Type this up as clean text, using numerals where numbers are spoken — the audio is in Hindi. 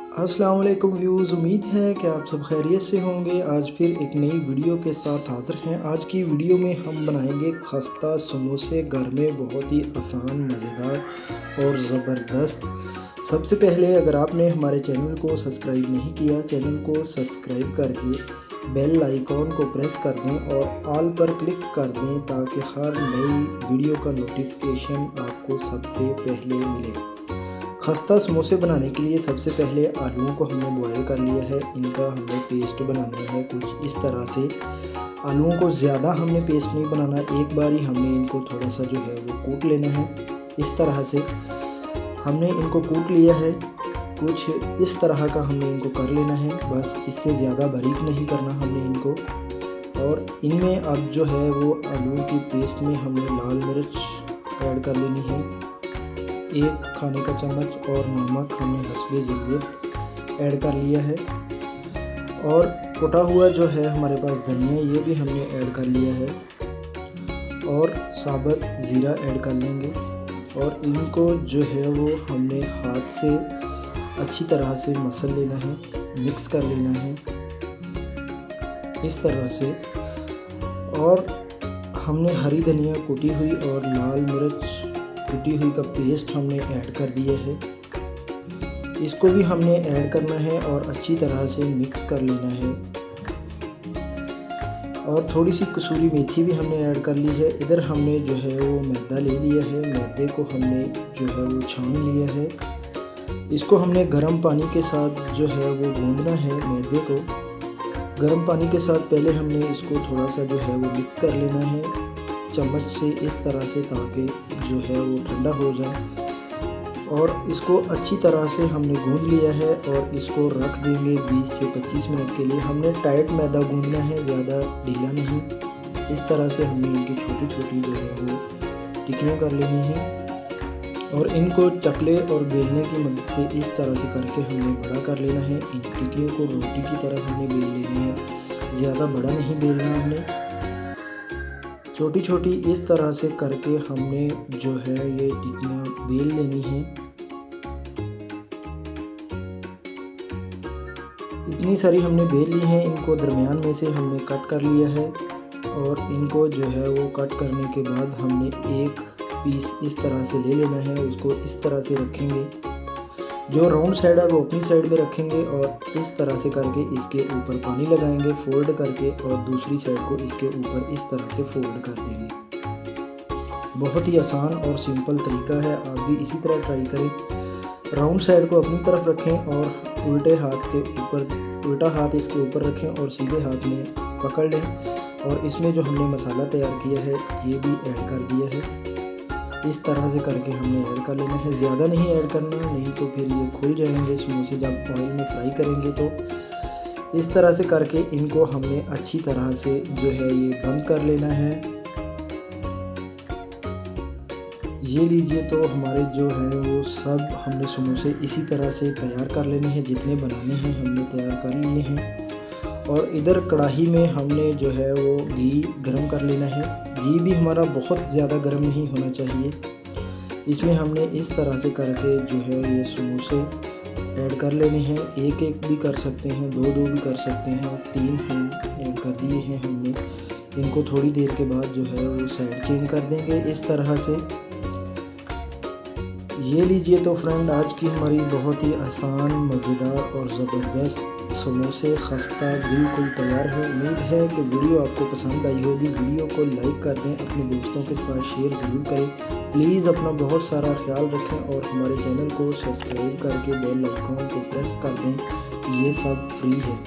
अस्सलाम वालेकुम व्यूज़, उम्मीद है कि आप सब खैरियत से होंगे। आज फिर एक नई वीडियो के साथ हाज़िर हैं। आज की वीडियो में हम बनाएंगे खस्ता समोसे, घर में बहुत ही आसान, मज़ेदार और ज़बरदस्त। सबसे पहले अगर आपने हमारे चैनल को सब्सक्राइब नहीं किया, चैनल को सब्सक्राइब करके बेल आइकॉन को प्रेस कर दें और ऑल पर क्लिक कर दें ताकि हर नई वीडियो का नोटिफिकेशन आपको सबसे पहले मिले। खस्ता समोसे बनाने के लिए सबसे पहले आलूओं को हमने बॉयल कर लिया है। इनका हमें पेस्ट बनाना है कुछ इस तरह से। आलूओं को ज़्यादा हमने पेस्ट नहीं बनाना, एक बार ही हमने इनको थोड़ा सा जो है वो कूट लेना है। इस तरह से हमने इनको कूट लिया है, कुछ इस तरह का हमने इनको कर लेना है। बस इससे ज़्यादा बारीक नहीं करना हमने इनको। और इनमें अब जो है वो आलूओं की पेस्ट में हमने लाल मिर्च ऐड कर लेनी है, 1 खाने का चम्मच, और नमक हमने हस्बे ज़रूरत ऐड कर लिया है। और कुटा हुआ जो है हमारे पास धनिया, ये भी हमने ऐड कर लिया है। और साबुत ज़ीरा ऐड कर लेंगे और इनको जो है वो हमने हाथ से अच्छी तरह से मसल लेना है, मिक्स कर लेना है इस तरह से। और हमने हरी धनिया कुटी हुई और लाल मिर्च कुटी हुई का पेस्ट हमने ऐड कर दिया है। इसको भी हमने ऐड करना है और अच्छी तरह से मिक्स कर लेना है। और थोड़ी सी कसूरी मेथी भी हमने ऐड कर ली है। इधर हमने जो है वो मैदा ले लिया है, मैदे को हमने जो है वो छान लिया है। इसको हमने गर्म पानी के साथ जो है वो गूंदना है। मैदे को गर्म पानी के साथ पहले हमने इसको थोड़ा सा जो है वो मिक्स कर लेना है चम्मच से इस तरह से, ताकि जो है वो ठंडा हो जाए। और इसको अच्छी तरह से हमने गूंद लिया है और इसको रख देंगे 20 से 25 मिनट के लिए। हमने टाइट मैदा गूंदना है, ज़्यादा ढीला नहीं। इस तरह से हमने इनकी छोटी छोटी जो है वो टिक्कियाँ कर लेनी है और इनको चकले और बेलने की मदद से इस तरह से करके हमने बड़ा कर लेना है। इन टिक्कियों को रोटी की तरह हमने बेल लेनी है, ज़्यादा बड़ा नहीं बेलना हमने। छोटी छोटी इस तरह से करके हमने जो है ये टिक्कियाँ बेल लेनी है। इतनी सारी हमने बेल ली हैं। इनको दरमियान में से हमने कट कर लिया है और इनको जो है वो कट करने के बाद हमने एक पीस इस तरह से ले लेना है। उसको इस तरह से रखेंगे, जो राउंड साइड है वो अपनी साइड में रखेंगे और इस तरह से करके इसके ऊपर पानी लगाएंगे फोल्ड करके, और दूसरी साइड को इसके ऊपर इस तरह से फोल्ड कर देंगे। बहुत ही आसान और सिंपल तरीका है, आप भी इसी तरह ट्राई करें। राउंड साइड को अपनी तरफ रखें और उल्टे हाथ के ऊपर, उल्टा हाथ इसके ऊपर रखें और सीधे हाथ में पकड़ लें। और इसमें जो हमने मसाला तैयार किया है ये भी ऐड कर दिया है। इस तरह से करके हमने ऐड कर लेना है, ज़्यादा नहीं ऐड करना, नहीं तो फिर ये खुल जाएंगे समोसे जब ऑयल में फ्राई करेंगे। तो इस तरह से करके इनको हमने अच्छी तरह से जो है ये बंद कर लेना है। ये लीजिए, तो हमारे जो है वो सब हमने समोसे इसी तरह से तैयार कर लेने हैं। जितने बनाने हैं हमने तैयार कर लिए हैं। और इधर कढ़ाई में हमने जो है वो घी गरम कर लेना है। घी भी हमारा बहुत ज़्यादा गरम नहीं होना चाहिए। इसमें हमने इस तरह से करके जो है ये समोसे ऐड कर लेने हैं। एक एक भी कर सकते हैं, दो दो भी कर सकते हैं, 3 हम ऐड कर दिए हैं हमने। इनको थोड़ी देर के बाद जो है वो साइड चेंज कर देंगे इस तरह से। ये लीजिए, तो फ्रेंड आज की हमारी बहुत ही आसान, मज़ेदार और ज़बरदस्त समोसे खस्ता बिल्कुल तैयार है। उम्मीद है कि वीडियो आपको पसंद आई होगी। वीडियो को लाइक कर दें, अपने दोस्तों के साथ शेयर ज़रूर करें। प्लीज़ अपना बहुत सारा ख्याल रखें और हमारे चैनल को सब्सक्राइब करके बेल आइकॉन को प्रेस कर दें। ये सब फ्री है।